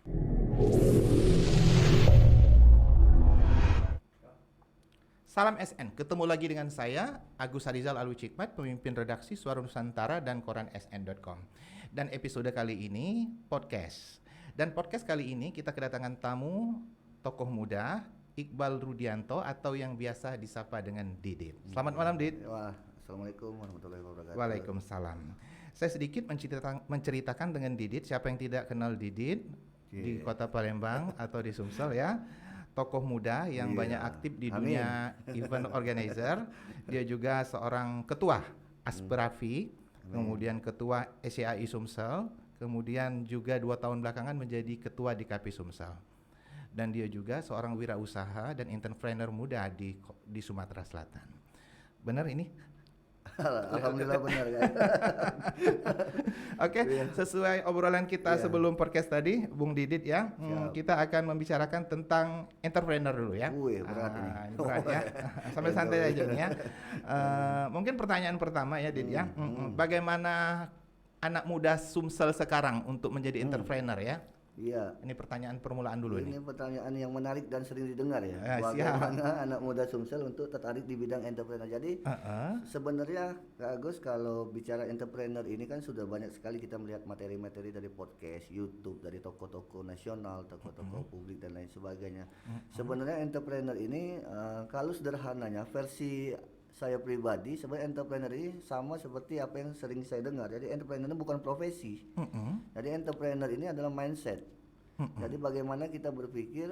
Salam SN, ketemu lagi dengan saya, Agus Harizal Alwi Cikmat, pemimpin redaksi Suara Nusantara dan koran sn.com. Dan episode kali ini, podcast. Dan podcast kali ini kita kedatangan tamu, tokoh muda, Iqbal Rudianto atau yang biasa disapa dengan Didit. Selamat malam, Did. Wah, Assalamualaikum warahmatullahi wabarakatuh. Waalaikumsalam. Saya sedikit menceritakan dengan Didit, siapa yang tidak kenal Didit di kota Palembang atau di Sumsel ya. Tokoh muda yang banyak aktif di dunia event organizer. Dia juga seorang ketua Asprafi, kemudian ketua SCAI Sumsel, kemudian juga 2 tahun belakangan menjadi ketua DKP Sumsel. Dan dia juga seorang wirausaha dan entrepreneur muda di Sumatera Selatan. Benar ini? Alhamdulillah benar kan. Oke, sesuai obrolan kita sebelum podcast tadi, Bung Didit ya, kita akan membicarakan tentang entrepreneur dulu ya. Berat ini. Berat ya. Sambil santai aja nih ya. Mungkin pertanyaan pertama ya, Did ya. Bagaimana anak muda Sumsel sekarang untuk menjadi entrepreneur ya? Iya. Ini pertanyaan permulaan dulu ini pertanyaan yang menarik dan sering didengar ya. Bagaimana anak muda Sumsel untuk tertarik di bidang entrepreneur. Jadi sebenarnya Kak Agus, kalau bicara entrepreneur ini kan sudah banyak sekali kita melihat materi-materi dari podcast, YouTube, dari toko-toko nasional, toko-toko publik dan lain sebagainya. Sebenarnya entrepreneur ini kalau sederhananya versi saya pribadi, sebenarnya entrepreneur ini sama seperti apa yang sering saya dengar. Jadi entrepreneur ini bukan profesi. Jadi entrepreneur ini adalah mindset. Jadi bagaimana kita berpikir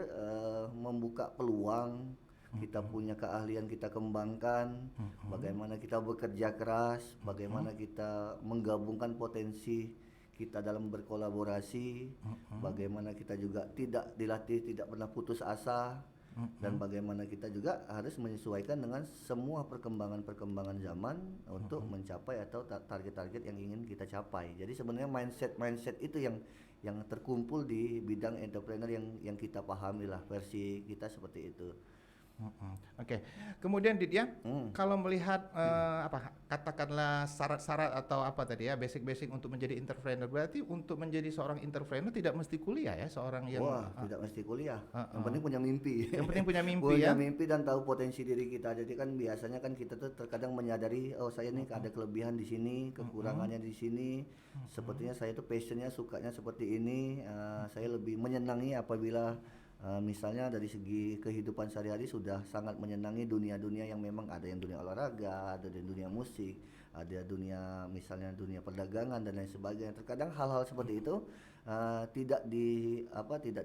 membuka peluang, kita punya keahlian kita kembangkan, bagaimana kita bekerja keras, bagaimana kita menggabungkan potensi kita dalam berkolaborasi, bagaimana kita juga tidak dilatih, tidak pernah putus asa. Dan bagaimana kita juga harus menyesuaikan dengan semua perkembangan zaman untuk mencapai atau target-target yang ingin kita capai. Jadi sebenarnya mindset itu yang terkumpul di bidang entrepreneur yang kita pahami lah, versi kita seperti itu. Oke. Kemudian Did ya, kalau melihat katakanlah syarat-syarat atau apa tadi ya, basic-basic untuk menjadi entrepreneur, berarti untuk menjadi seorang entrepreneur tidak mesti kuliah ya, seorang yang tidak mesti kuliah. Yang penting punya mimpi. Yang penting punya mimpi punya mimpi dan tahu potensi diri kita. Jadi kan biasanya kan kita tuh terkadang menyadari, oh saya nih ada kelebihan di sini, kekurangannya di sini. Sepertinya saya tuh passionnya, sukanya seperti ini. Saya lebih menyenangi apabila misalnya dari segi kehidupan sehari-hari sudah sangat menyenangi dunia-dunia yang memang ada yang dunia olahraga, ada yang dunia musik, ada dunia misalnya dunia perdagangan dan lain sebagainya. Terkadang hal-hal seperti itu tidak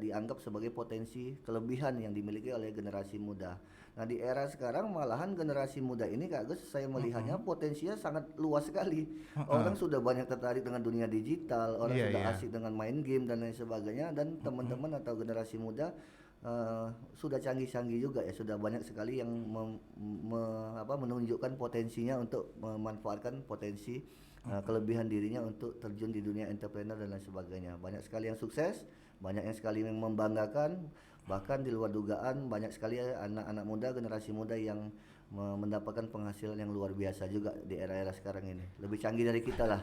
dianggap sebagai potensi kelebihan yang dimiliki oleh generasi muda. Nah di era sekarang malahan generasi muda ini Kak Agus, saya melihatnya potensinya sangat luas sekali. Orang sudah banyak tertarik dengan dunia digital, orang sudah asik dengan main game dan lain sebagainya, dan teman-teman atau generasi muda sudah canggih-canggih juga ya, sudah banyak sekali yang menunjukkan potensinya untuk memanfaatkan potensi kelebihan dirinya untuk terjun di dunia entrepreneur dan lain sebagainya. Banyak sekali yang sukses, banyak yang sekali yang membanggakan, bahkan di luar dugaan banyak sekali anak-anak muda, generasi muda yang mendapatkan penghasilan yang luar biasa juga di era-era sekarang ini. Lebih canggih dari kita lah.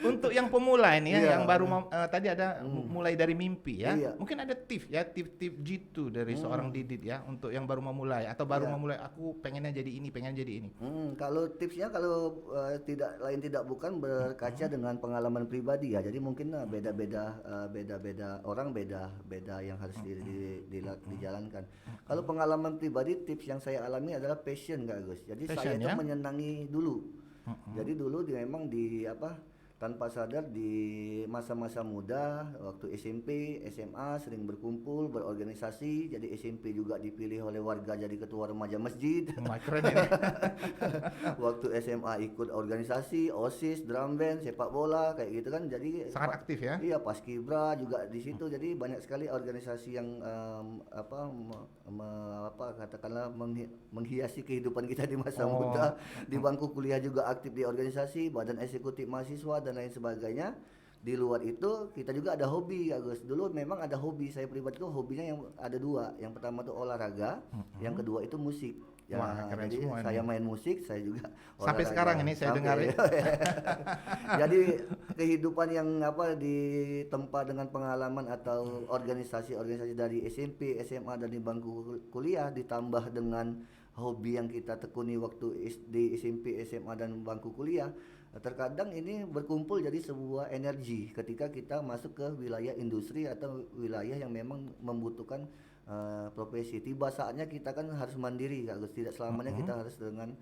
Untuk yang pemula ini ya, yang baru tadi ada mulai dari mimpi ya. Mungkin ada tips jitu dari seorang Didit ya untuk yang baru memulai atau baru memulai, aku pengennya jadi ini, pengen jadi ini. Kalau tipsnya tidak bukan berkaca dengan pengalaman pribadi ya. Jadi mungkin beda-beda orang, beda yang harus dijalankan. Kalau pengalaman pribadi, tips yang saya alami adalah passion Kak Gus. Jadi saya itu menyenangi dulu. Jadi dulu memang tanpa sadar di masa-masa muda, waktu SMP, SMA sering berkumpul, berorganisasi. Jadi SMP juga dipilih oleh warga jadi ketua remaja masjid. Keren ini. Waktu SMA ikut organisasi, OSIS, drum band, sepak bola kayak gitu kan. Jadi sangat aktif ya. Iya, Paskibra juga di situ. Jadi banyak sekali organisasi yang katakanlah menghiasi kehidupan kita di masa muda. Di bangku kuliah juga aktif di organisasi, badan eksekutif mahasiswa dan lain sebagainya. Di luar itu kita juga ada hobi Agus. Dulu memang ada hobi, saya pribadi tuh hobinya yang ada 2. Yang pertama tuh olahraga, yang kedua itu musik. Ya, Wah, keren jadi semua saya nih. main musik, saya juga Sampai sekarang ini saya dengar ya. Jadi kehidupan yang ditempa dengan pengalaman atau organisasi-organisasi dari SMP, SMA dan di bangku kuliah ditambah dengan hobi yang kita tekuni waktu di SMP, SMA dan bangku kuliah, terkadang ini berkumpul jadi sebuah energi ketika kita masuk ke wilayah industri atau wilayah yang memang membutuhkan profesi. Tiba saatnya kita kan harus mandiri, Kak Gus. Tidak selamanya kita harus dengan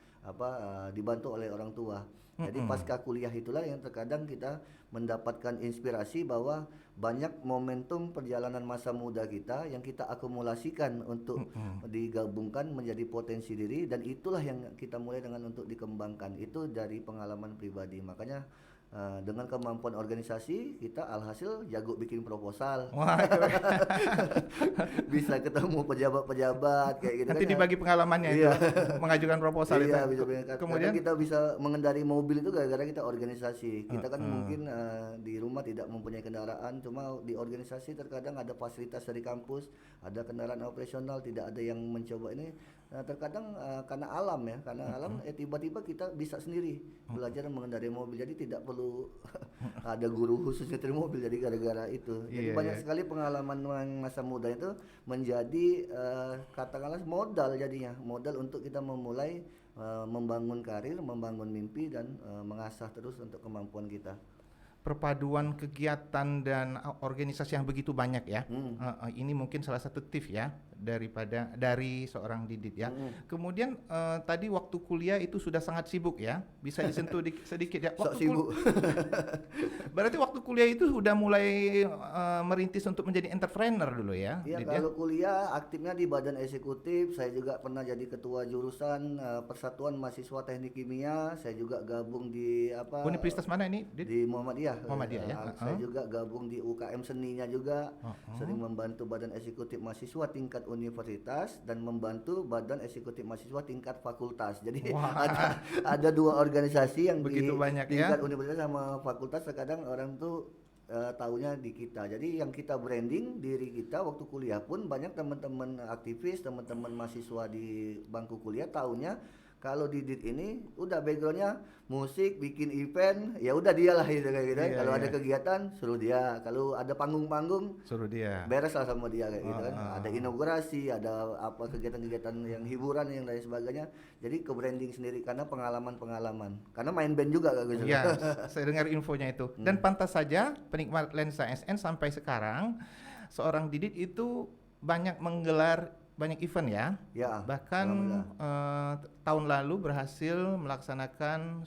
dibantu oleh orang tua. Jadi pasca kuliah itulah yang terkadang kita mendapatkan inspirasi bahwa banyak momentum perjalanan masa muda kita yang kita akumulasikan untuk digabungkan menjadi potensi diri, dan itulah yang kita mulai dengan untuk dikembangkan. Itu dari pengalaman pribadi. Makanya dengan kemampuan organisasi kita alhasil jago bikin proposal. Wah, keren. Bisa ketemu pejabat-pejabat kayak gitu. Nanti kan dibagi pengalamannya itu mengajukan proposal itu. Iya, bisa. Kemudian Kita bisa mengendari mobil itu gara-gara kita organisasi. Kita kan mungkin di rumah tidak mempunyai kendaraan, cuma di organisasi terkadang ada fasilitas dari kampus, ada kendaraan operasional, tidak ada yang mencoba ini. Nah, terkadang karena alam ya, tiba-tiba kita bisa sendiri belajar mengendarai mobil. Jadi tidak perlu ada guru khusus nyetir mobil. Jadi gara-gara itu. Jadi banyak sekali pengalaman masa muda itu menjadi katakanlah modal, jadinya modal untuk kita memulai membangun karir, membangun mimpi, dan mengasah terus untuk kemampuan kita. perpaduan kegiatan dan organisasi yang begitu banyak ya. Ini mungkin salah satu tips ya dari seorang Didit ya. Kemudian tadi waktu kuliah itu sudah sangat sibuk ya. Bisa disentuh sedikit ya. Sibuk. Berarti waktu kuliah itu sudah mulai merintis untuk menjadi entrepreneur dulu ya. Iya, Didit, kalau kuliah aktifnya di badan eksekutif. Saya juga pernah jadi ketua jurusan Persatuan Mahasiswa Teknik Kimia. Saya juga gabung di Universitas mana ini, Didit? Di Muhammadiyah. Ya. Saya juga gabung di UKM seninya juga, sering membantu badan eksekutif mahasiswa tingkat universitas dan membantu badan eksekutif mahasiswa tingkat fakultas. Jadi ada dua organisasi yang begitu di banyak tingkat ya? universitas sama fakultas. Terkadang orang tuh taunya di kita. Jadi yang kita branding diri kita waktu kuliah pun banyak teman-teman aktivis, teman-teman mahasiswa di bangku kuliah taunya kalau Didit ini udah backgroundnya musik, bikin event, ya udah dialah gitu kayak gitu. Kalau ada kegiatan suruh dia, kalau ada panggung-panggung suruh dia. Beres lah sama dia kayak gitu kan. Ada inaugurasi, ada apa kegiatan-kegiatan yang hiburan yang lain sebagainya. Jadi ke branding sendiri karena pengalaman-pengalaman. Karena main band juga Kak Gus. Iya, saya dengar infonya itu. Dan pantas saja penikmat lensa SN sampai sekarang seorang Didit itu banyak menggelar banyak event ya. Bahkan tahun lalu berhasil melaksanakan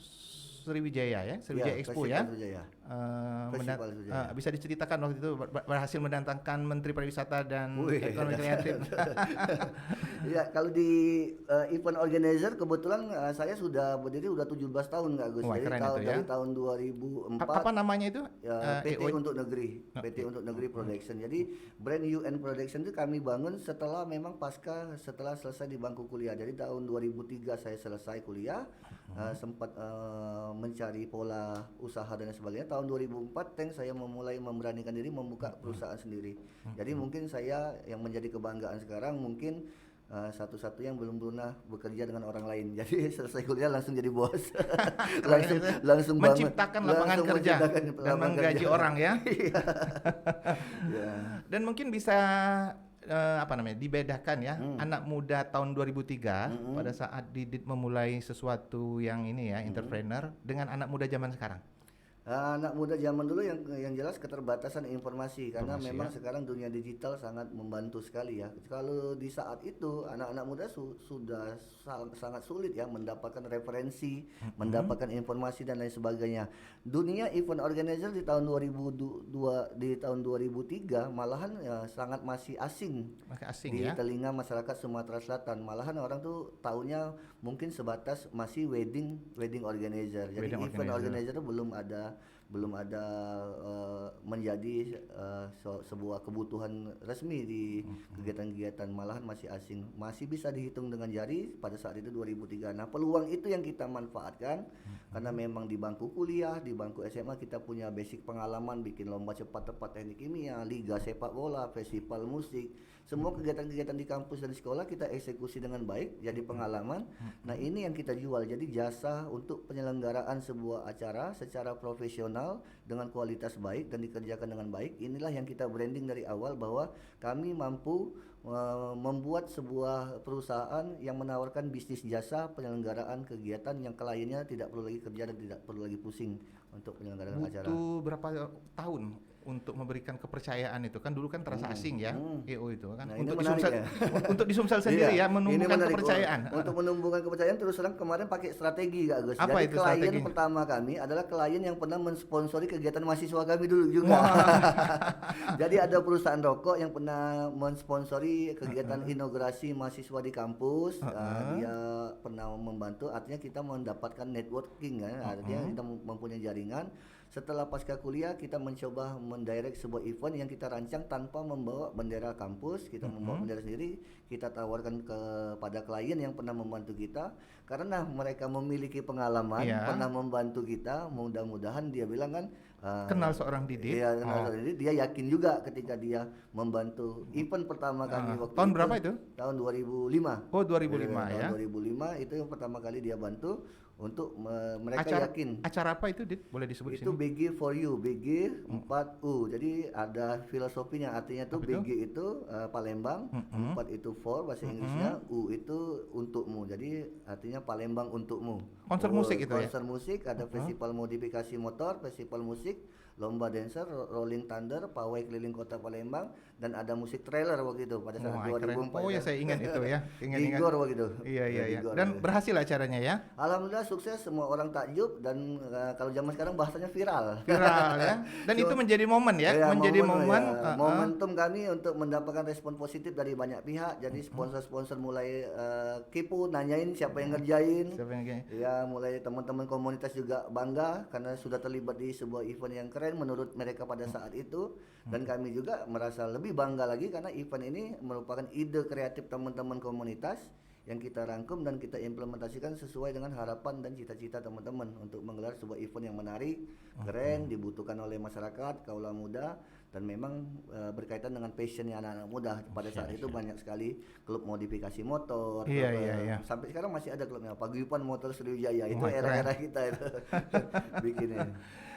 Sriwijaya ya, Sriwijaya Expo ya. Bisa diceritakan waktu itu berhasil mendatangkan Menteri Pariwisata dan Ekonomi Kreatif. Ya, kalau di event organizer kebetulan saya sudah berdiri udah 17 tahun Kak Gus. Jadi dari tahun 2004. Apa namanya itu? PT untuk Negeri. PT untuk Negeri Production. Jadi brand UN Production itu kami bangun setelah setelah selesai di bangku kuliah. Jadi tahun 2003 saya selesai kuliah, sempat mencari pola usaha dan sebagainya. Tahun 2004 saya memberanikan diri membuka perusahaan sendiri. Jadi mungkin saya yang menjadi kebanggaan sekarang mungkin satu-satu yang belum pernah bekerja dengan orang lain. Jadi selesai kuliah langsung jadi bos. langsung menciptakan lapangan kerja dan menggaji orang ya. Dan mungkin bisa dibedakan ya, anak muda tahun 2003 pada saat Didit memulai sesuatu yang ini ya, entrepreneur, dengan anak muda zaman sekarang. Anak muda zaman dulu yang jelas keterbatasan informasi karena memang sekarang dunia digital sangat membantu sekali ya. Kalau di saat itu anak-anak muda sudah sangat sulit ya mendapatkan referensi, mendapatkan informasi dan lain sebagainya. Dunia event organizer di tahun 2002 di tahun 2003 malahan sangat masih asing di telinga masyarakat Sumatera Selatan. Malahan orang tuh taunya mungkin sebatas masih wedding organizer. Jadi event organizer belum ada belum ada menjadi sebuah kebutuhan resmi di kegiatan-kegiatan, malahan masih asing, masih bisa dihitung dengan jari pada saat itu 2003. Nah, peluang itu yang kita manfaatkan karena memang di bangku kuliah, di bangku SMA kita punya basic pengalaman bikin lomba cepat tepat teknik kimia, liga sepak bola, festival musik, semua kegiatan-kegiatan di kampus dan di sekolah kita eksekusi dengan baik, jadi pengalaman. Nah, ini yang kita jual, jadi jasa untuk penyelenggaraan sebuah acara secara profesional dengan kualitas baik dan dikerjakan dengan baik. Inilah yang kita branding dari awal bahwa kami mampu membuat sebuah perusahaan yang menawarkan bisnis jasa penyelenggaraan kegiatan yang kliennya tidak perlu lagi kerja dan tidak perlu lagi pusing untuk penyelenggaraan acara. Butuh berapa tahun untuk memberikan kepercayaan itu? Kan dulu kan terasa asing ya, EO itu kan. Nah, untuk ini di Sumsel, ya. untuk di Sumsel sendiri ya menumbuhkan kepercayaan. Untuk menumbuhkan kepercayaan terus terang kemarin pakai strategi Kak Gus. Apa Jadi itu klien strateginya? pertama kami adalah klien yang pernah mensponsori kegiatan mahasiswa kami dulu juga. Jadi ada perusahaan rokok yang pernah mensponsori kegiatan inaugurasi mahasiswa di kampus. Dia pernah membantu, artinya kita mendapatkan networking kan, artinya kita mempunyai jaringan. Setelah pasca kuliah kita mencoba mendirect sebuah event yang kita rancang tanpa membawa bendera kampus, kita membawa bendera sendiri, kita tawarkan kepada klien yang pernah membantu kita karena mereka memiliki pengalaman, pernah membantu kita, mudah-mudahan dia bilang kan kenal seorang Didit. Iya, kenal seorang Didit, dia yakin juga ketika dia membantu event pertama kami waktu tahun berapa itu? Tahun 2005. Oh, 2005 ya. Tahun 2005 itu yang pertama kali dia bantu untuk mereka yakin. Acara apa itu, Dit? Boleh disebut Itu sini? BG for you, BG 4U. Jadi ada filosofinya, artinya tuh BG itu Palembang, 4 itu for bahasa Inggrisnya, U itu untukmu. Jadi artinya Palembang untukmu. Konser musik itu ya? Konser musik, ada festival modifikasi motor, festival musik, lomba dancer, rolling thunder, pawai keliling kota Palembang, dan ada musik trailer waktu itu pada saat 2004. Oh ya, saya ingat itu ya. Ingat. Igor waktu itu. Iya. Dan berhasil acaranya ya? Alhamdulillah sukses, semua orang takjub dan kalau zaman sekarang bahasanya viral. Viral ya. Dan itu menjadi momen ya, menjadi momen momentum kami untuk mendapatkan respon positif dari banyak pihak. Jadi sponsor-sponsor mulai kepo, nanyain siapa yang ngerjain. Ya, mulai teman-teman komunitas juga bangga karena sudah terlibat di sebuah event yang keren menurut mereka pada saat itu, dan kami juga merasa lebih bangga lagi karena event ini merupakan ide kreatif teman-teman komunitas yang kita rangkum dan kita implementasikan sesuai dengan harapan dan cita-cita teman-teman untuk menggelar sebuah event yang menarik, keren, dibutuhkan oleh masyarakat, kaula muda, dan memang berkaitan dengan passionnya anak-anak muda. Pada saat itu banyak sekali klub modifikasi motor. Iya. Sampai sekarang masih ada klubnya, Paguyuban Motor Sriwijaya. Itu era-era kita itu bikinnya.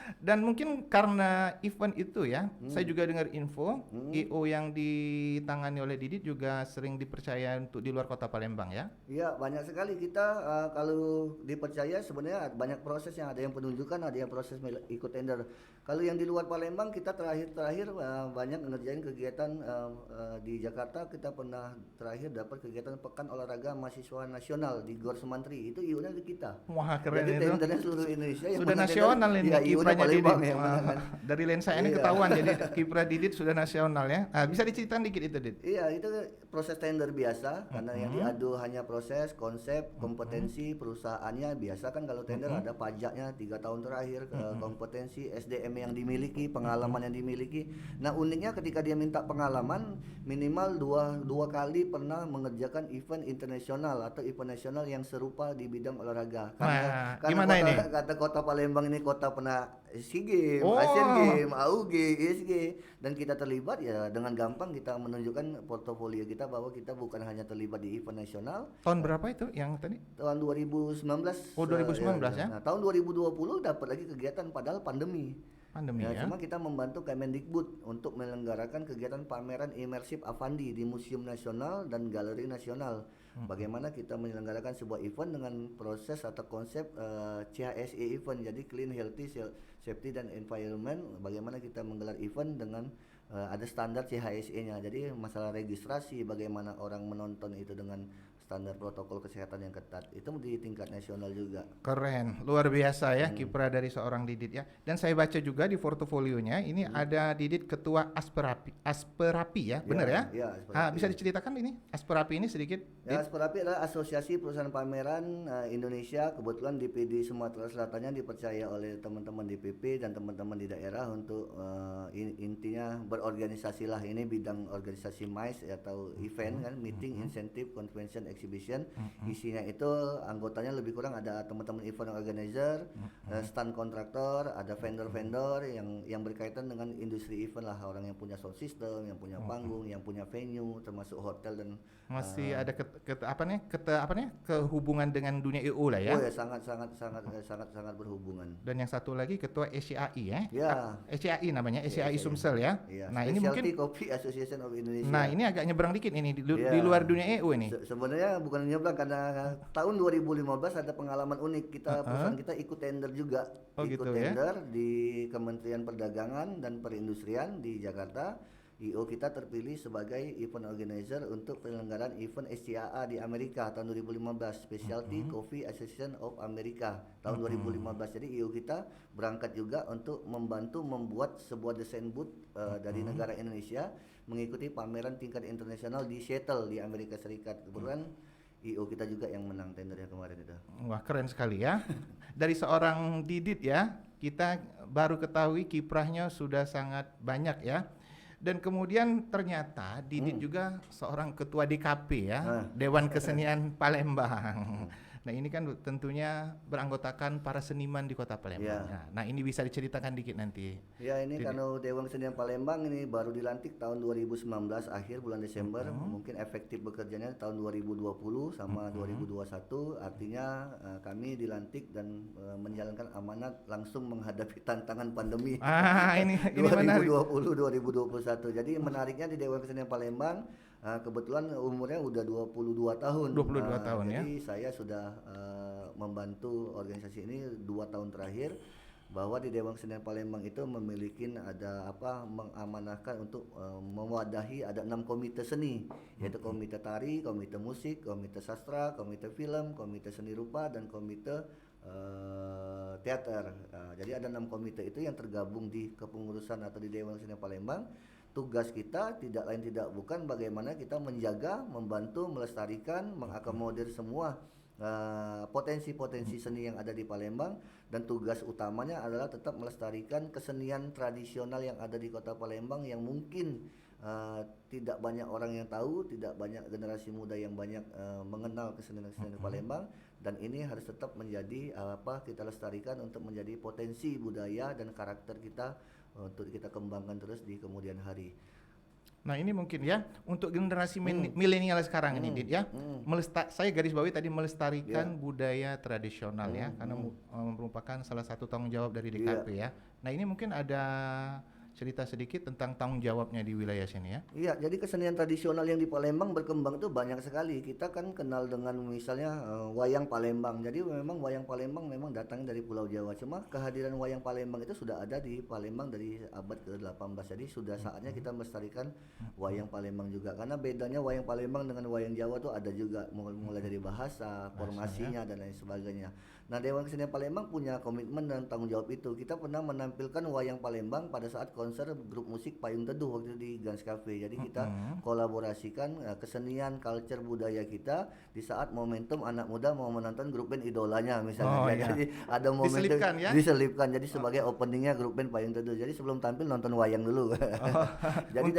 Dan mungkin karena event itu ya, saya juga dengar info EO yang ditangani oleh Didit juga sering dipercaya untuk di luar kota Palembang ya? Iya, banyak sekali kita kalau dipercaya sebenarnya banyak prosesnya, ada yang penunjukan, ada yang proses ikut tender. Kalau yang di luar Palembang kita terakhir banyak ngerjain kegiatan di Jakarta. Kita pernah terakhir dapat kegiatan Pekan Olahraga Mahasiswa Nasional di Gor Semantri, itu IU-nya di kita. Wah, keren. Jadi itu. tendernya seluruh Indonesia. Sudah nasional ini kiprahnya Palembang Didit. ya, Dari lensa ini ketahuan jadi kiprah Didit sudah nasional ya. Bisa diceritakan dikit itu, Dit? Iya, itu proses tender biasa karena yang diadu hanya proses, konsep, kompetensi perusahaannya. Biasa kan kalau tender ada pajaknya 3 tahun terakhir, kompetensi, SDM yang dimiliki, pengalaman yang dimiliki. Nah, uniknya ketika dia minta pengalaman minimal dua kali pernah mengerjakan event internasional atau event nasional yang serupa di bidang olahraga. Karena kata kota Palembang ini kota pernah SEA Games, Asian Games, AUG, ISG, dan kita terlibat ya dengan gampang kita menunjukkan portofolio kita bahwa kita bukan hanya terlibat di event nasional. Tahun berapa itu yang tadi? Tahun 2019. Oh, 2019 ya. Nah, tahun 2020 dapat lagi kegiatan padahal pandemi. Ya. Cuma kita membantu Kemendikbud untuk menyelenggarakan kegiatan pameran imersif Avandi di Museum Nasional dan Galeri Nasional. Bagaimana kita menyelenggarakan sebuah event dengan proses atau konsep CHSE event, jadi clean, healthy, safety dan environment. Bagaimana kita menggelar event dengan ada standar CHSE-nya. Jadi masalah registrasi, bagaimana orang menonton itu dengan standar protokol kesehatan yang ketat. Itu di tingkat nasional juga. Keren, luar biasa ya kiprah dari seorang Didit ya. Dan saya baca juga di portofolionya ini ada Didit ketua Asperapi ya, benar ya? Ya, Bisa diceritakan ini Asperapi ini sedikit? Ya, Asperapi adalah Asosiasi Perusahaan Pameran Indonesia. Kebetulan DPD Sumatera Selatannya dipercaya oleh teman-teman DPP dan teman-teman di daerah untuk intinya berorganisasi lah. Ini bidang organisasi MICE atau event kan, meeting, incentive, convention, exhibition. Isinya itu anggotanya lebih kurang ada teman-teman event organizer, stand kontraktor, ada vendor-vendor yang berkaitan dengan industri event lah, orang yang punya sound system, yang punya panggung, yang punya venue, termasuk hotel dan masih ada kehubungan dengan dunia EU lah ya. Oh ya, sangat berhubungan. Dan yang satu lagi ketua ECAI ya. Ya. ECAI namanya, ECAI Sumsel ya. Nah, ini mungkin Coffee Association of Indonesia. Nah, ini agak nyebrang dikit ini di luar dunia EU ini. Sebenarnya bukan nyebrang, karena tahun 2015 ada pengalaman unik. Perusahaan kita ikut tender juga. Tender di Kementerian Perdagangan dan Perindustrian di Jakarta. IO kita terpilih sebagai event organizer untuk penyelenggaraan event SCAA di Amerika tahun 2015, Specialty Coffee Association of America tahun 2015. Jadi IO kita berangkat juga untuk membantu membuat sebuah desain booth dari negara Indonesia mengikuti pameran tingkat internasional di Seattle di Amerika Serikat. Kebetulan IO kita juga yang menang tendernya kemarin itu. Wah, keren sekali ya. Dari seorang Didit ya, kita baru ketahui kiprahnya sudah sangat banyak ya. Dan kemudian ternyata Didit juga seorang ketua DKP ya, Dewan Kesenian Palembang. Nah, ini kan tentunya beranggotakan para seniman di Kota Palembang. Nah, ini bisa diceritakan dikit nanti. Ya, ini karena Dewan Kesenian Palembang ini baru dilantik tahun 2019 akhir bulan Desember, mungkin efektif bekerjanya tahun 2020 sama 2021. Artinya kami dilantik dan menjalankan amanat langsung menghadapi tantangan pandemi. Ini 2020-2021. Jadi menariknya di Dewan Kesenian Palembang kebetulan umurnya udah 22 tahun. 22 tahun ya. Jadi saya sudah membantu organisasi ini 2 tahun terakhir, bahwa di Dewan Kesenian Palembang itu memiliki mengamanahkan untuk mewadahi ada 6 komite seni, yaitu komite tari, komite musik, komite sastra, komite film, komite seni rupa, dan komite teater. Jadi ada 6 komite itu yang tergabung di kepengurusan atau di Dewan Kesenian Palembang. Tugas kita tidak lain tidak bukan bagaimana kita menjaga, membantu, melestarikan, mengakomodir semua potensi-potensi seni yang ada di Palembang, dan tugas utamanya adalah tetap melestarikan kesenian tradisional yang ada di Kota Palembang yang mungkin tidak banyak orang yang tahu, tidak banyak generasi muda yang banyak mengenal kesenian-kesenian Palembang, dan ini harus tetap menjadi kita lestarikan untuk menjadi potensi budaya dan karakter kita untuk kita kembangkan terus di kemudian hari. Nah, ini mungkin ya untuk generasi milenial sekarang ini Dit ya. Saya garis bawahi tadi melestarikan budaya tradisional ya, karena merupakan salah satu tanggung jawab dari DKP ya. Nah, ini mungkin ada cerita sedikit tentang tanggung jawabnya di wilayah sini ya. Iya, jadi kesenian tradisional yang di Palembang berkembang itu banyak sekali. Kita kan kenal dengan misalnya wayang Palembang. Jadi memang wayang Palembang memang datangnya dari Pulau Jawa. Cuma kehadiran wayang Palembang itu sudah ada di Palembang dari abad ke-18. Jadi sudah saatnya kita melestarikan wayang Palembang juga. Karena bedanya wayang Palembang dengan wayang Jawa tuh ada juga, mulai dari bahasa, formasinya dan lain sebagainya. Nah, Dewan Kesenian Palembang punya komitmen dan tanggung jawab itu. Kita pernah menampilkan wayang Palembang pada saat konser grup musik Payung Teduh waktu itu di Gans Cafe. Jadi kita kolaborasikan kesenian, culture, budaya kita di saat momentum anak muda mau menonton grup band idolanya misalnya. Jadi ada momentum diselipkan. Jadi sebagai openingnya grup band Payung Teduh. Jadi sebelum tampil nonton wayang dulu. Jadi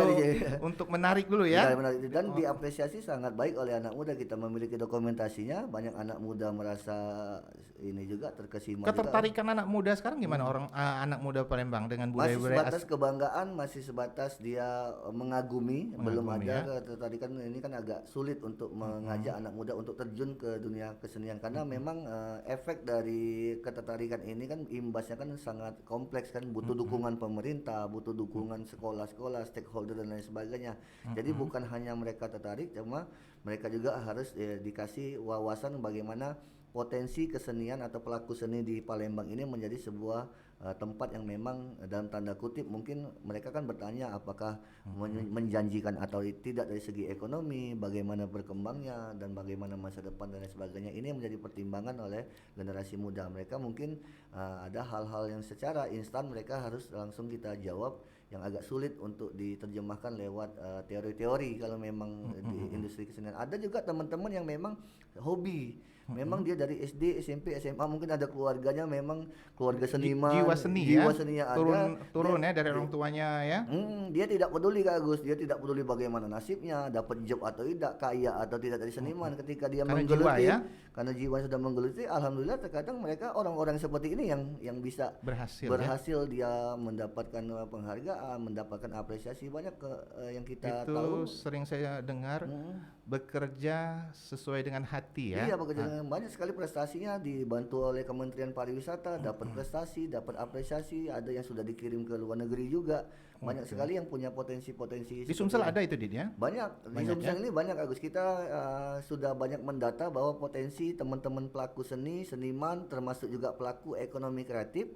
untuk menarik dulu ya. Dan diapresiasi sangat baik oleh anak muda. Kita memiliki dokumentasinya. Banyak anak muda merasa ini juga terkesima. Ketertarikan juga anak muda sekarang gimana anak muda Palembang dengan budaya masih sebatas kebanggaan, masih sebatas dia mengagumi, belum ada ketertarikan. Ini kan agak sulit untuk mengajak anak muda untuk terjun ke dunia kesenian, karena memang efek dari ketertarikan ini kan imbasnya kan sangat kompleks kan, butuh dukungan pemerintah, butuh dukungan sekolah-sekolah, stakeholder dan lain sebagainya. Jadi bukan hanya mereka tertarik, cuma mereka juga harus dikasih wawasan bagaimana potensi kesenian atau pelaku seni di Palembang ini menjadi sebuah tempat yang memang dalam tanda kutip mungkin mereka kan bertanya apakah menjanjikan atau tidak dari segi ekonomi, bagaimana berkembangnya dan bagaimana masa depan dan lain sebagainya. Ini yang menjadi pertimbangan oleh generasi muda. Mereka mungkin ada hal-hal yang secara instan mereka harus langsung kita jawab, yang agak sulit untuk diterjemahkan lewat teori-teori kalau memang di industri kesenian. Ada juga teman-teman yang memang hobi. Memang dia dari SD, SMP, SMA mungkin ada keluarganya memang keluarga seniman, jiwa seni jiwa ya, seninya turun ya dari orang tuanya ya. Dia tidak peduli Kak Agus, dia tidak peduli bagaimana nasibnya, dapat job atau tidak, kaya atau tidak dari seniman. Ketika dia Karena menggeluti, jiwa, ya? karena jiwa sudah menggeluti, alhamdulillah terkadang mereka orang-orang seperti ini yang bisa berhasil dia mendapatkan penghargaan, mendapatkan apresiasi banyak yang kita itu tahu. sering saya dengar bekerja sesuai dengan hati ya. Iya, bekerja dengan banyak sekali prestasinya, dibantu oleh Kementerian Pariwisata, dapat prestasi, dapat apresiasi, ada yang sudah dikirim ke luar negeri juga. Banyak sekali yang punya potensi-potensi. Di Sumsel ada itu Dit ya? Banyak. Di Sumsel ini banyak Agus. Kita sudah banyak mendata bahwa potensi teman-teman pelaku seni, seniman, termasuk juga pelaku ekonomi kreatif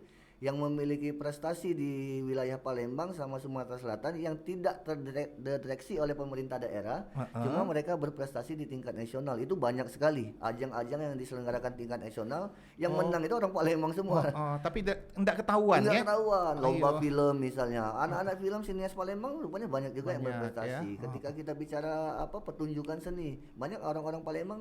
yang memiliki prestasi di wilayah Palembang sama Sumatera Selatan yang tidak terdeteksi oleh pemerintah daerah, cuma mereka berprestasi di tingkat nasional. Itu banyak sekali ajang-ajang yang diselenggarakan tingkat nasional yang menang itu orang Palembang semua. Tapi enggak ketahuan ya? Enggak ketahuan. Lomba film misalnya, anak-anak film sinias Palembang rupanya banyak juga yang berprestasi. Ya? Ketika kita bicara pertunjukan seni, banyak orang-orang Palembang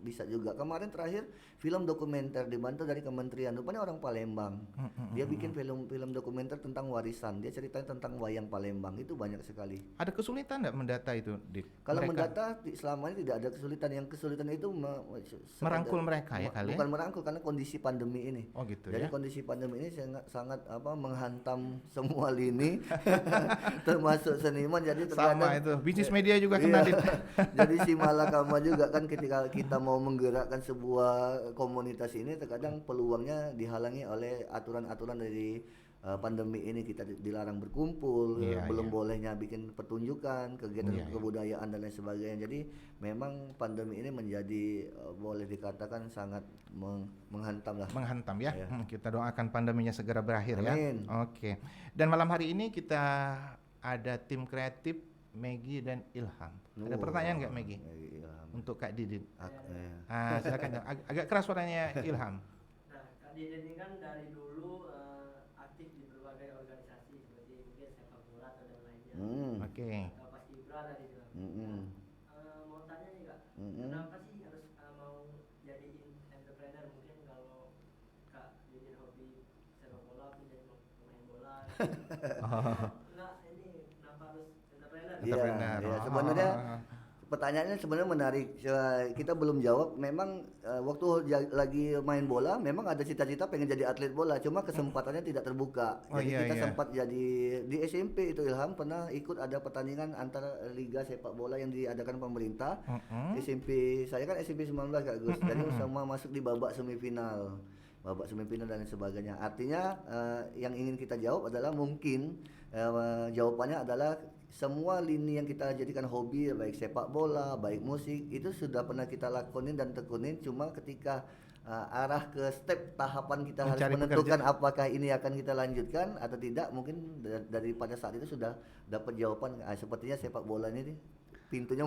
bisa juga. Kemarin terakhir film dokumenter dibantu dari kementerian, rupanya orang Palembang. Dia bikin film dokumenter tentang warisan. Dia ceritain tentang wayang Palembang. Itu banyak sekali. Ada kesulitan enggak mendata itu, Dit? Kalau mendata selama ini tidak ada kesulitan. Yang kesulitan itu merangkul mereka ya kali. Bukan merangkul karena kondisi pandemi ini. Oh gitu. Jadi ya? kondisi pandemi ini sangat menghantam semua lini termasuk seniman. Jadi sama itu. Bisnis media juga kena. Dit. Jadi si malakama juga kan ketika kita mau menggerakkan sebuah komunitas ini, terkadang peluangnya dihalangi oleh aturan dari pandemi ini. Kita dilarang berkumpul, belum bolehnya bikin pertunjukan, kegiatan kebudayaan dan lain sebagainya. Jadi memang pandemi ini menjadi boleh dikatakan sangat menghantam lah. Menghantam ya. Kita doakan pandeminya segera berakhir. Amin. Ya. Oke. Dan malam hari ini kita ada tim kreatif Maggie dan Ilham. Ada pertanyaan nggak Maggie? Untuk Kak Didin. Silakan. Agak keras suaranya Ilham. Nah, Kak Didin ini kan dari dulu aktif di berbagai organisasi seperti mungkin sepak bola atau dan lainnya. Oke. Pas Ibra tadi bilang. Mau tanya nih Kak, kenapa sih harus mau jadi entrepreneur? Mungkin kalau Kak Didin hobi sepak bola, aku jadi pemain bola. Nah, ini kenapa harus entrepreneur? Iya, sebenarnya pertanyaannya sebenarnya menarik. Kita belum jawab. Memang waktu lagi main bola, memang ada cita-cita pengen jadi atlet bola. Cuma kesempatannya tidak terbuka. Jadi kita sempat jadi di SMP itu Ilham pernah ikut ada pertandingan antara liga sepak bola yang diadakan pemerintah. SMP saya kan SMP 19 Kak Gus. Jadi sama masuk di babak semifinal dan lain sebagainya. Artinya yang ingin kita jawab adalah mungkin jawabannya adalah semua lini yang kita jadikan hobi, baik sepak bola, baik musik, itu sudah pernah kita lakonin dan tekunin. Cuma ketika arah ke step tahapan kita harus menentukan apakah ini akan kita lanjutkan atau tidak, mungkin daripada saat itu sudah dapat jawaban. Sepertinya sepak bola ini pintunya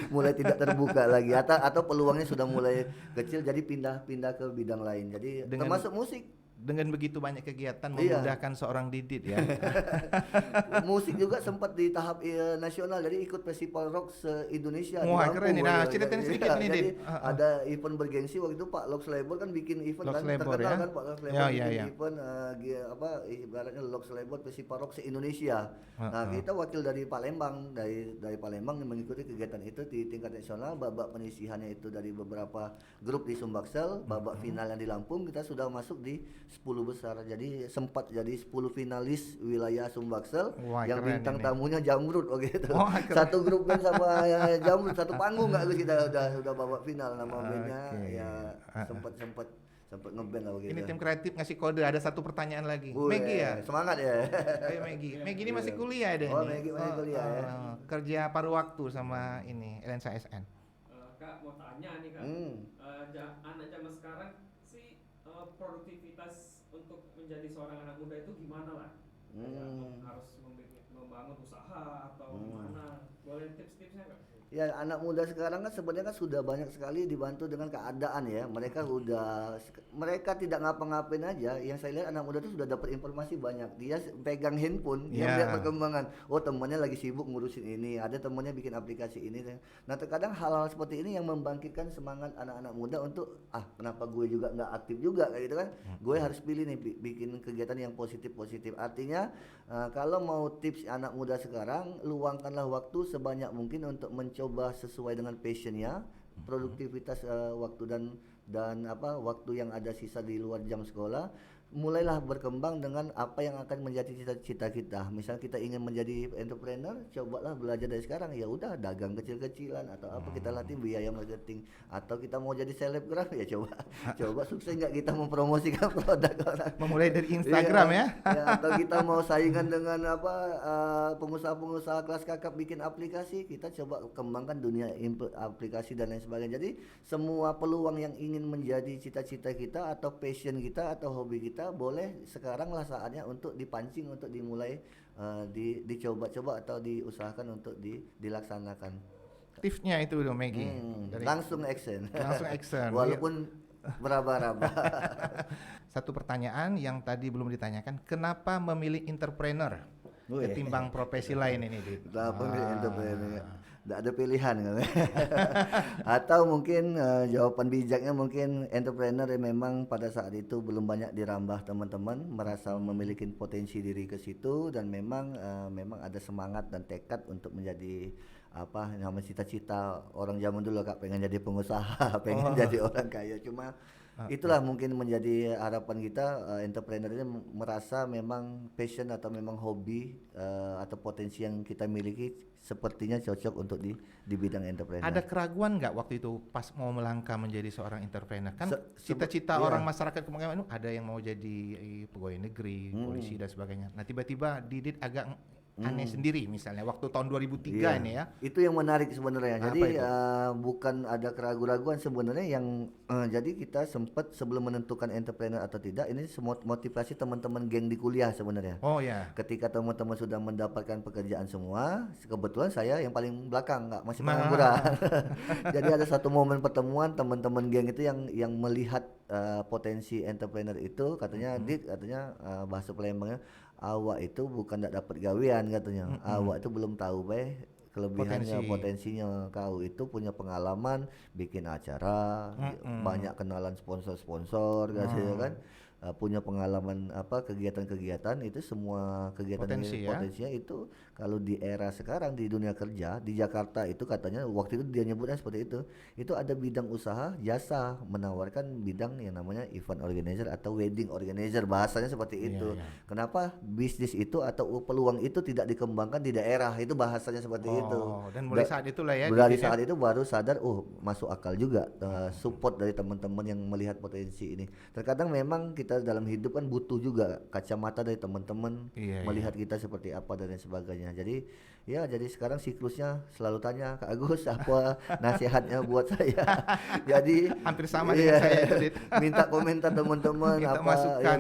mulai tidak terbuka lagi, atau peluangnya sudah mulai kecil, jadi pindah ke bidang lain. Jadi termasuk musik. Dengan begitu banyak kegiatan memudahkan seorang Didit ya. Musik juga sempat di tahap nasional, jadi ikut festival rock se-Indonesia. Wah keren nih, nah ceritain sedikit nih jadi Dit. ada event bergengsi waktu itu Pak Lox Label kan bikin event kan, terkenal kan Pak Lox Label bikin event ibaratnya Lox Label festival rock se-Indonesia. Nah kita wakil dari Palembang, dari Palembang yang mengikuti kegiatan itu di tingkat nasional. Babak penyisihannya itu dari beberapa grup di Sumbaksel, babak final yang di Lampung kita sudah masuk di 10 besar. Jadi sempat jadi 10 finalis wilayah Sumbaksel. Yang bintang tamunya Jamrud gitu. Satu grup band sama Jamrud, satu panggung enggak kita udah bawa final nama bandnya. Ya sempat ngeband lah begitu. Ini tim kreatif ngasih kode, ada satu pertanyaan lagi. Maggie ya? Semangat ya. Ayo Maggie. Maggie ini masih kuliah deh. Maggie masih kuliah ya. Kerja paruh waktu sama ini Lensa SN. Kak mau tanya nih Kak. Anak zaman sekarang sih produktivitas untuk menjadi seorang anak muda itu gimana lah? Harus membangun usaha atau gimana? Boleh tips-tipsnya nggak? Ya, anak muda sekarang kan sebenarnya kan sudah banyak sekali dibantu dengan keadaan ya. Mereka tidak ngapa-ngapain aja. Yang saya lihat anak muda itu sudah dapat informasi banyak. Dia pegang handphone, dia melihat perkembangan. Oh, temannya lagi sibuk ngurusin ini, ada temannya bikin aplikasi ini. Nah, terkadang hal-hal seperti ini yang membangkitkan semangat anak-anak muda untuk kenapa gue juga nggak aktif juga kayak gitu kan. Gue harus pilih nih bikin kegiatan yang positif-positif. Artinya kalau mau tips anak muda sekarang, luangkanlah waktu sebanyak mungkin untuk mencoba sesuai dengan passionnya, produktivitas waktu dan waktu yang ada sisa di luar jam sekolah. Mulailah berkembang dengan apa yang akan menjadi cita-cita kita. Misal kita ingin menjadi entrepreneur, cobalah belajar dari sekarang. Ya udah, dagang kecil-kecilan atau apa, kita latih biaya marketing. Atau kita mau jadi selebgram, ya coba sukses nggak kita mempromosikan produk orang. Memulai dari Instagram ya. Atau kita mau saingan dengan pengusaha-pengusaha kelas kakap bikin aplikasi, kita coba kembangkan dunia aplikasi dan lain sebagainya. Jadi semua peluang yang ingin menjadi cita-cita kita atau passion kita atau hobi kita, boleh sekarang lah saatnya untuk dipancing, untuk dimulai dicoba-coba atau diusahakan untuk dilaksanakan. Tipsnya itu dong Maggie. Langsung action. Langsung action. Walaupun beraba-raba. Satu pertanyaan yang tadi belum ditanyakan, kenapa memilih entrepreneur ketimbang profesi lain ini, Dit? Kenapa memilih entrepreneur? Tidak ada pilihan kan? Atau mungkin jawaban bijaknya mungkin entrepreneur yang memang pada saat itu belum banyak dirambah teman-teman, merasa memiliki potensi diri ke situ, dan memang ada semangat dan tekad untuk menjadi namanya cita-cita orang zaman dulu, Kak, pengen jadi pengusaha, pengen jadi orang kaya. Cuma itulah mungkin menjadi harapan kita, entrepreneur ini merasa memang passion atau memang hobi atau potensi yang kita miliki sepertinya cocok untuk di bidang entrepreneur. Ada keraguan nggak waktu itu pas mau melangkah menjadi seorang entrepreneur? Kan cita-cita orang masyarakat kemungkinan ada yang mau jadi pegawai negeri, polisi dan sebagainya. Nah, tiba-tiba Didit agak aneh sendiri misalnya waktu tahun 2003 ini ya. Itu yang menarik sebenarnya. Jadi bukan ada keraguan-raguan sebenarnya yang jadi kita sempat sebelum menentukan entrepreneur atau tidak, ini semua motivasi teman-teman geng di kuliah sebenarnya. Oh ya. Ketika teman-teman sudah mendapatkan pekerjaan semua, kebetulan saya yang paling belakang, masih pengangguran. Jadi ada satu momen pertemuan teman-teman geng itu yang melihat potensi entrepreneur itu, katanya Dit, katanya bahasa Palembangnya, awak itu bukan tidak dapat gawean katanya. Awak itu belum tahu kelebihannya, potensinya. Kau itu punya pengalaman bikin acara, banyak kenalan sponsor-sponsor katanya kan. Punya pengalaman kegiatan-kegiatan itu, semua kegiatan potensinya itu kalau di era sekarang di dunia kerja di Jakarta itu, katanya waktu itu dia nyebutnya seperti itu ada bidang usaha jasa menawarkan bidang yang namanya event organizer atau wedding organizer, bahasanya seperti itu. Kenapa bisnis itu atau peluang itu tidak dikembangkan di daerah, itu bahasanya seperti itu. Dan mulai saat itulah ya. Dari saat itu baru sadar, masuk akal juga, support dari teman-teman yang melihat potensi ini. Terkadang memang kita dalam hidup kan butuh juga kacamata dari teman-teman melihat kita seperti apa dan lain sebagainya. Jadi sekarang siklusnya selalu tanya, Kak Agus apa nasihatnya buat saya. Jadi hampir sama dengan saya itu, minta komentar teman-teman,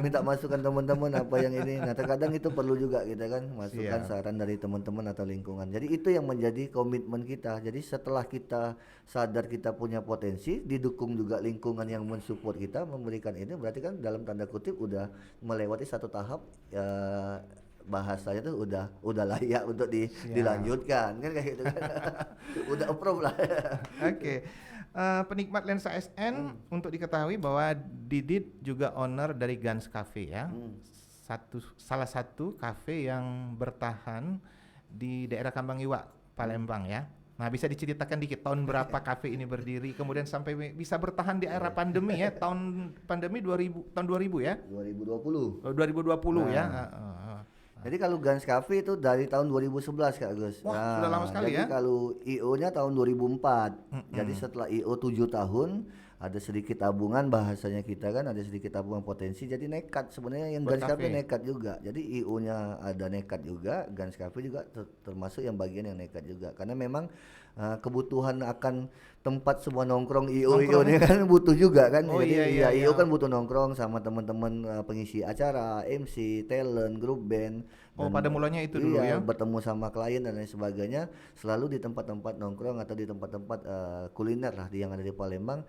minta masukan teman-teman apa yang ini. Nah, terkadang itu perlu juga kita kan masukan saran dari teman-teman atau lingkungan. Jadi itu yang menjadi komitmen kita. Jadi setelah kita sadar kita punya potensi, didukung juga lingkungan yang mensupport kita, memberikan ini, berarti kan dalam tanda kutip udah melewati satu tahap, bahasanya tuh udah layak untuk dilanjutkan kan kayak gitu kan. Udah approve lah. Oke. Penikmat lensa SN, untuk diketahui bahwa Didit juga owner dari Guns Cafe ya. Salah satu cafe yang bertahan di daerah Kambang Iwak, Palembang ya. Nah, bisa diceritakan dikit tahun berapa kafe ini berdiri, kemudian sampai bisa bertahan di era pandemi ya, tahun 2000 ya? 2020. 2020 ya. Jadi kalau Guns Cafe itu dari tahun 2011 Kak Gus. Wah, sudah lama sekali jadi ya. Kalau IO-nya tahun 2004. Jadi setelah IO 7 tahun, ada sedikit tabungan, bahasanya kita kan ada sedikit tabungan potensi, jadi nekat sebenarnya yang Buat Gans Cafe kafe. nekat juga. Jadi IO-nya ada nekat juga, Gans Cafe juga termasuk yang bagian yang nekat juga. Karena memang kebutuhan akan tempat semua nongkrong IO ini kan butuh juga kan. Oh, Jadi iya, iya, IO iya. kan butuh nongkrong sama teman-teman pengisi acara, MC, talent, grup band. Oh, Dan pada mulanya itu dulu iya, ya. bertemu sama klien dan lain sebagainya selalu di tempat-tempat nongkrong atau di tempat-tempat kuliner lah yang ada di Palembang.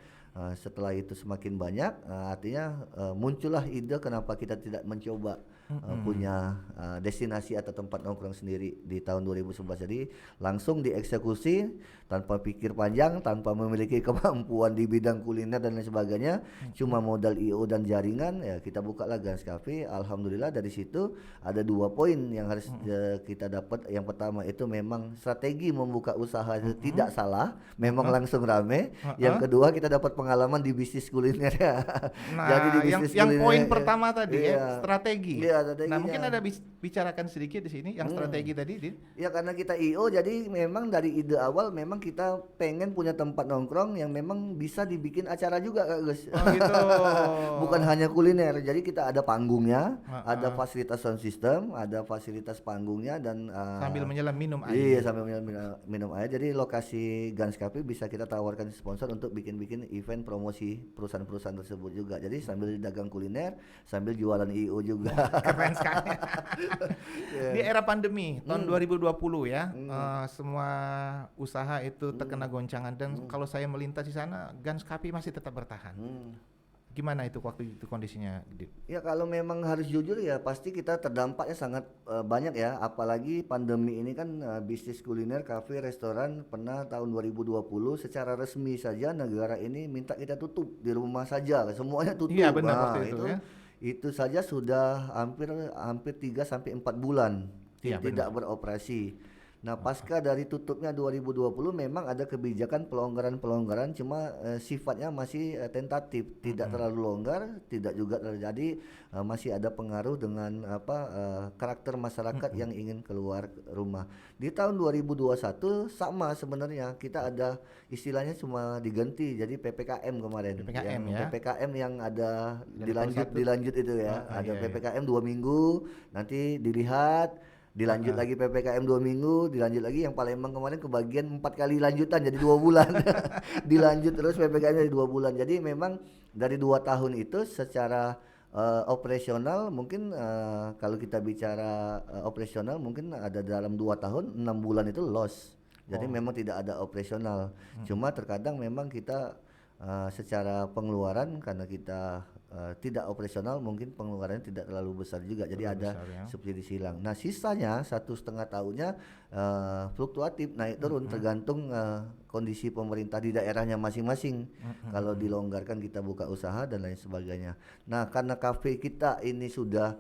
Setelah itu semakin banyak, artinya muncullah ide kenapa kita tidak mencoba punya destinasi atau tempat nongkrong sendiri di tahun 2011. Jadi langsung dieksekusi tanpa pikir panjang, tanpa memiliki kemampuan di bidang kuliner dan lain sebagainya, cuma modal IO dan jaringan, ya kita buka lah Gans Cafe. Alhamdulillah dari situ ada 2 poin yang harus kita dapat. Yang pertama itu memang strategi membuka usaha itu tidak salah, memang langsung rame. Yang kedua kita dapat pengalaman di bisnis kuliner ya. Nah, Jadi di bisnis yang kuliner, poin pertama tadi iya. ya, strategi. Iya, strateginya. Nah, mungkin ada bicarakan sedikit di sini yang strategi tadi, Din. Ya karena kita IO, jadi memang dari ide awal memang kita pengen punya tempat nongkrong yang memang bisa dibikin acara juga Kak Gus. Oh, gitu. Bukan hanya kuliner, jadi kita ada panggungnya, ada fasilitas sound system, ada fasilitas panggungnya dan Sambil menyelam minum air. iya sambil minum air. Jadi lokasi Gans Cafe bisa kita tawarkan sponsor untuk bikin-bikin event promosi perusahaan-perusahaan tersebut juga. Jadi sambil dagang kuliner, sambil jualan IO juga. Keren sekali. Di era pandemi tahun 2020 ya, semua usaha itu terkena goncangan dan kalau saya melintas di sana, Gans Cafe masih tetap bertahan. Gimana itu waktu itu kondisinya, Dit? Ya kalau memang harus jujur ya pasti kita terdampaknya sangat banyak ya, apalagi pandemi ini kan bisnis kuliner, kafe, restoran pernah tahun 2020 secara resmi saja negara ini minta kita tutup di rumah saja, semuanya tutup. Iya, benar, Nah, waktu itu ya. Itu saja sudah hampir 3 sampai 4 bulan Iya, tidak beroperasi. Nah, pasca dari tutupnya 2020 memang ada kebijakan pelonggaran-pelonggaran, cuma sifatnya masih tentatif, tidak terlalu longgar, tidak juga terjadi, masih ada pengaruh dengan karakter masyarakat yang ingin keluar rumah. Di tahun 2021 sama sebenarnya, kita ada istilahnya cuma diganti jadi PPKM kemarin. PPKM ya. PPKM yang ada Level dilanjut itu ya. Ada iya. PPKM 2 minggu, nanti dilihat dilanjut lagi PPKM 2 minggu, dilanjut lagi yang Palembang kemarin kebagian 4 kali lanjutan jadi 2 bulan. Dilanjut terus PPKM jadi 2 bulan. Jadi memang dari 2 tahun itu secara operasional mungkin kalau kita bicara operasional mungkin ada dalam 2 tahun 6 bulan itu loss. Jadi memang tidak ada operasional. Cuma terkadang memang kita secara pengeluaran karena kita tidak operasional mungkin pengeluarannya tidak terlalu besar juga, jadi ada subsidi silang. Nah sisanya 1,5 tahunnya fluktuatif naik turun tergantung kondisi pemerintah di daerahnya masing-masing. Kalau dilonggarkan kita buka usaha dan lain sebagainya. Nah karena kafe kita ini sudah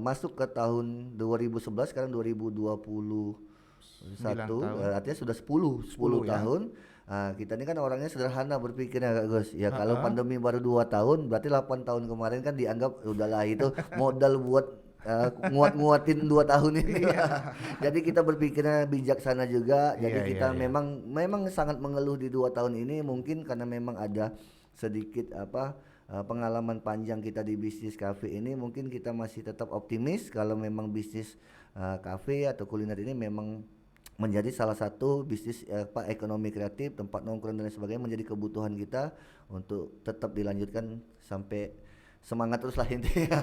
masuk ke tahun 2011, sekarang 2021, artinya sudah 10 ya? Tahun. Kita ini kan orangnya sederhana berpikirnya Kak Gus. Ya kalau pandemi baru 2 tahun, berarti 8 tahun kemarin kan dianggap udahlah itu modal buat nguat-nguatin 2 tahun ini. Jadi kita berpikirnya bijaksana juga. Jadi kita memang sangat mengeluh di 2 tahun ini mungkin karena memang ada sedikit pengalaman panjang kita di bisnis kafe ini, mungkin kita masih tetap optimis kalau memang bisnis kafe atau kuliner ini memang menjadi salah satu bisnis ekonomi kreatif, tempat nongkrong dan sebagainya menjadi kebutuhan kita untuk tetap dilanjutkan sampai semangat terus lah intinya.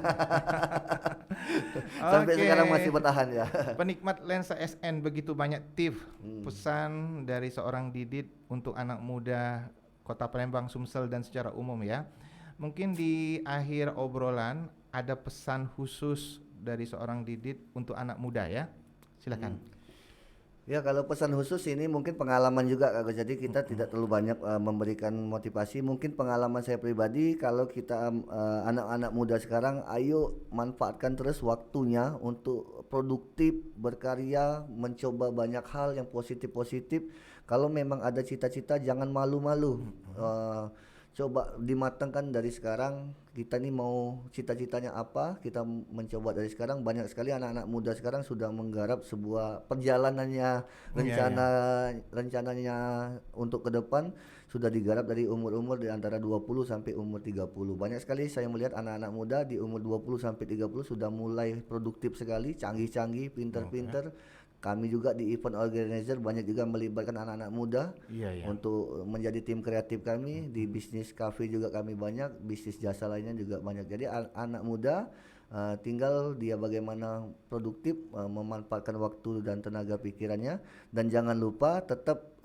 Sampai sekarang masih bertahan ya. Penikmat lensa SN, begitu banyak tips pesan dari seorang Didit untuk anak muda Kota Palembang, Sumsel dan secara umum ya. Mungkin di akhir obrolan ada pesan khusus dari seorang Didit untuk anak muda ya. Silakan. Ya kalau pesan khusus ini mungkin pengalaman juga Kak Gus. Jadi kita tidak terlalu banyak memberikan motivasi. Mungkin pengalaman saya pribadi, kalau kita anak-anak muda sekarang, ayo manfaatkan terus waktunya untuk produktif, berkarya, mencoba banyak hal yang positif-positif. Kalau memang ada cita-cita jangan malu-malu. Coba dimatangkan dari sekarang. Kita nih mau cita-citanya apa, kita mencoba dari sekarang. Banyak sekali anak-anak muda sekarang sudah menggarap sebuah perjalanannya, rencananya untuk ke depan sudah digarap dari umur-umur di antara 20 sampai umur 30. Banyak sekali saya melihat anak-anak muda di umur 20 sampai 30 sudah mulai produktif sekali, canggih-canggih, pinter-pinter. Kami juga di event organizer banyak juga melibatkan anak-anak muda untuk menjadi tim kreatif kami. Di bisnis cafe juga kami banyak, bisnis jasa lainnya juga banyak. Jadi anak muda tinggal dia bagaimana produktif memanfaatkan waktu dan tenaga pikirannya, dan jangan lupa tetap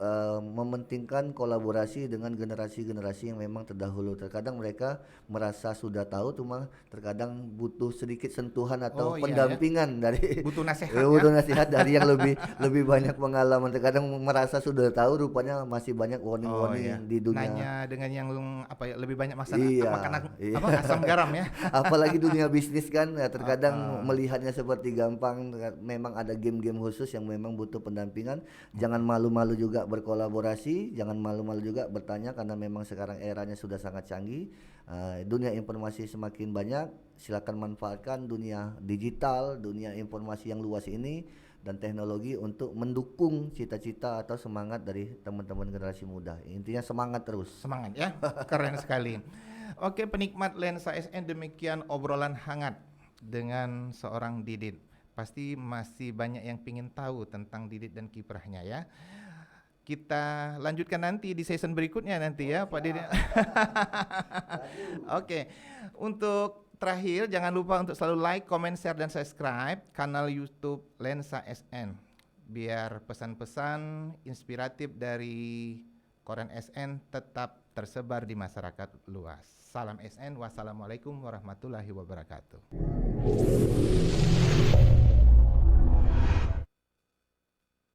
mementingkan kolaborasi dengan generasi-generasi yang memang terdahulu. Terkadang mereka merasa sudah tahu, cuma terkadang butuh sedikit sentuhan atau pendampingan dari butuh nasihat butuh nasihat dari yang lebih banyak pengalaman. Terkadang merasa sudah tahu, rupanya masih banyak warning di dunia. Nanya dengan yang lebih banyak makan asam garam ya. Apalagi dunia bisnis kan ya, terkadang melihatnya seperti gampang, memang ada game-game khusus yang memang butuh pendampingan. Jangan malu-malu juga berkolaborasi, jangan malu-malu juga bertanya, karena memang sekarang eranya sudah sangat canggih. Dunia informasi semakin banyak, silakan manfaatkan dunia digital, dunia informasi yang luas ini dan teknologi untuk mendukung cita-cita atau semangat dari teman-teman generasi muda. Intinya semangat terus. Semangat ya, keren sekali. Oke penikmat Lensa SN, demikian obrolan hangat dengan seorang Didit. Pasti masih banyak yang ingin tahu tentang Didit dan kiprahnya ya. Kita lanjutkan nanti di season berikutnya nanti ya Pak Didit. Oke, untuk terakhir jangan lupa untuk selalu like, comment, share dan subscribe kanal YouTube Lensa SN, biar pesan-pesan inspiratif dari Koran SN tetap tersebar di masyarakat luas. Salam SN, wassalamualaikum warahmatullahi wabarakatuh.